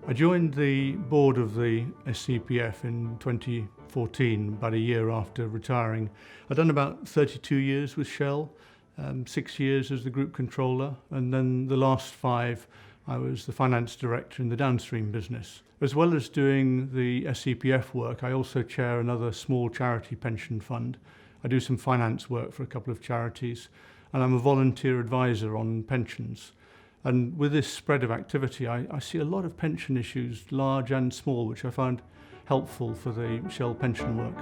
I joined the board of the SCPF in 2014, about a year after retiring. I'd done about 32 years with Shell, 6 years as the group controller, and then the last 5 I was the finance director in the downstream business. As well as doing the SCPF work, I also chair another small charity pension fund. I do some finance work for a couple of charities, and I'm a volunteer advisor on pensions. And with this spread of activity, I see a lot of pension issues, large and small, which I find helpful for the Shell pension work.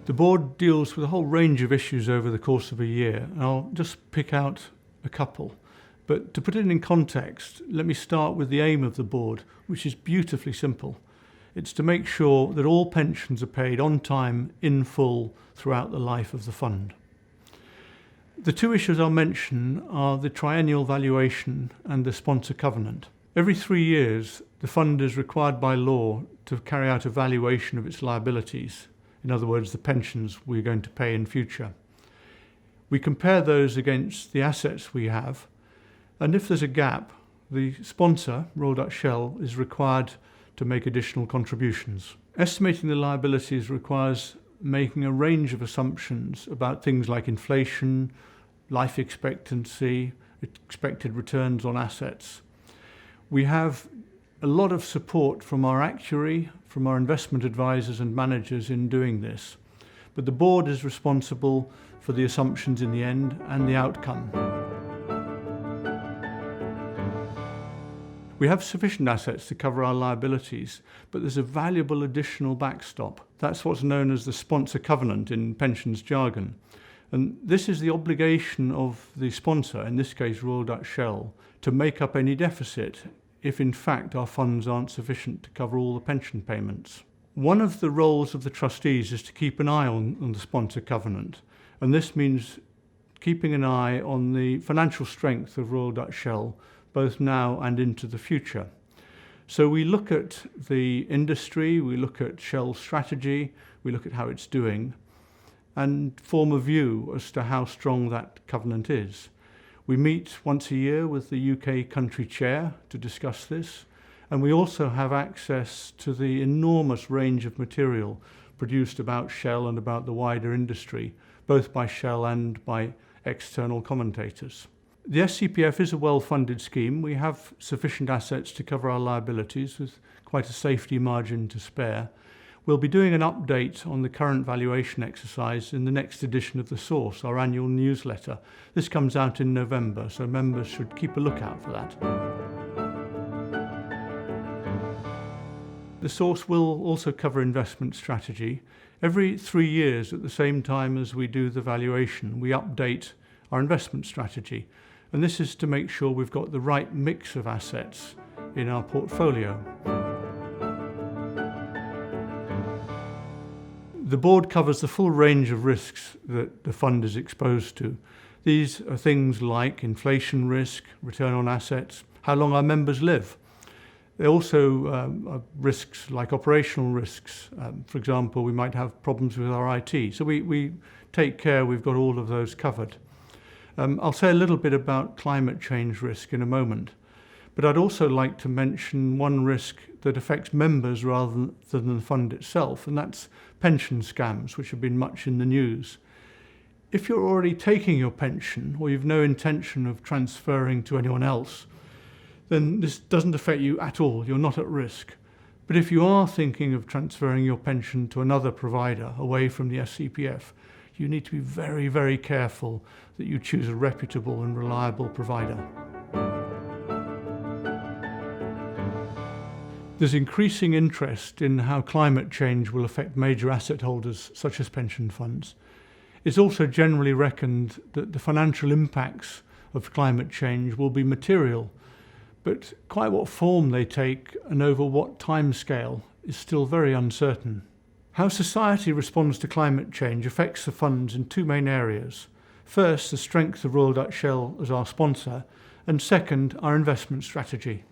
The board deals with a whole range of issues over the course of a year, and I'll just pick out a couple. But to put it in context, let me start with the aim of the board, which is beautifully simple. It's to make sure that all pensions are paid on time, in full, throughout the life of the fund. The 2 issues I'll mention are the triennial valuation and the sponsor covenant. Every 3 years, the fund is required by law to carry out a valuation of its liabilities. In other words, the pensions we're going to pay in future. We compare those against the assets we have, and if there's a gap, the sponsor, Royal Dutch Shell, is required to make additional contributions. Estimating the liabilities requires making a range of assumptions about things like inflation, life expectancy, expected returns on assets. We have a lot of support from our actuary, from our investment advisors and managers in doing this, but the board is responsible for the assumptions in the end and the outcome. We have sufficient assets to cover our liabilities, but there's a valuable additional backstop. That's what's known as the sponsor covenant in pensions jargon. And this is the obligation of the sponsor, in this case Royal Dutch Shell, to make up any deficit if in fact our funds aren't sufficient to cover all the pension payments. One of the roles of the trustees is to keep an eye on the sponsor covenant, and this means keeping an eye on the financial strength of Royal Dutch Shell, both now and into the future. So we look at the industry, we look at Shell's strategy, we look at how it's doing, and form a view as to how strong that covenant is. We meet once a year with the UK country chair to discuss this, and we also have access to the enormous range of material produced about Shell and about the wider industry, both by Shell and by external commentators. The SCPF is a well-funded scheme. We have sufficient assets to cover our liabilities with quite a safety margin to spare. We'll be doing an update on the current valuation exercise in the next edition of The Source, our annual newsletter. This comes out in November, so members should keep a lookout for that. The Source will also cover investment strategy. Every 3 years, at the same time as we do the valuation, we update our investment strategy. And this is to make sure we've got the right mix of assets in our portfolio. The board covers the full range of risks that the fund is exposed to. These are things like inflation risk, return on assets, how long our members live. There also are risks like operational risks. For example, we might have problems with our IT. So we take care we've got all of those covered. I'll say a little bit about climate change risk in a moment, but I'd also like to mention one risk that affects members rather than the fund itself, and that's pension scams, which have been much in the news. If you're already taking your pension or you've no intention of transferring to anyone else, then this doesn't affect you at all. You're not at risk. But if you are thinking of transferring your pension to another provider away from the SCPF, you need to be very, very careful that you choose a reputable and reliable provider. There's increasing interest in how climate change will affect major asset holders such as pension funds. It's also generally reckoned that the financial impacts of climate change will be material, but quite what form they take and over what timescale is still very uncertain. How society responds to climate change affects the funds in 2 main areas. First, the strength of Royal Dutch Shell as our sponsor, and second, our investment strategy.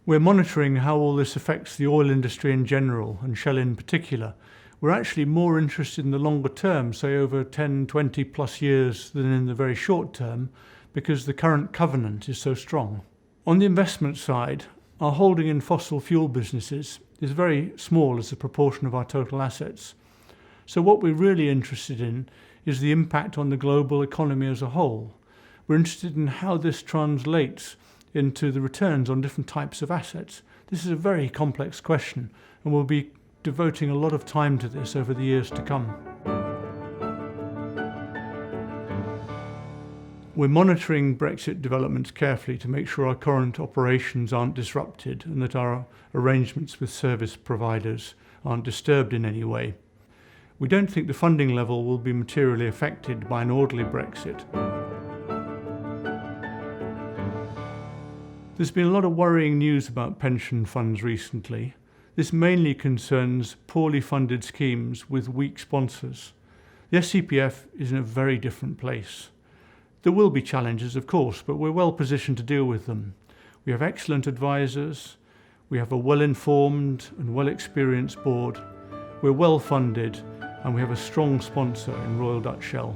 We're monitoring how all this affects the oil industry in general, and Shell in particular. We're actually more interested in the longer term, say over 10, 20 plus years, than in the very short term, because the current covenant is so strong. On the investment side, our holding in fossil fuel businesses is very small as a proportion of our total assets. So what we're really interested in is the impact on the global economy as a whole. We're interested in how this translates into the returns on different types of assets. This is a very complex question, and we'll be devoting a lot of time to this over the years to come. We're monitoring Brexit developments carefully to make sure our current operations aren't disrupted and that our arrangements with service providers aren't disturbed in any way. We don't think the funding level will be materially affected by an orderly Brexit. There's been a lot of worrying news about pension funds recently. This mainly concerns poorly funded schemes with weak sponsors. The SCPF is in a very different place. There will be challenges, of course, but we're well positioned to deal with them. We have excellent advisors, we have a well-informed and well-experienced board, we're well funded, and we have a strong sponsor in Royal Dutch Shell.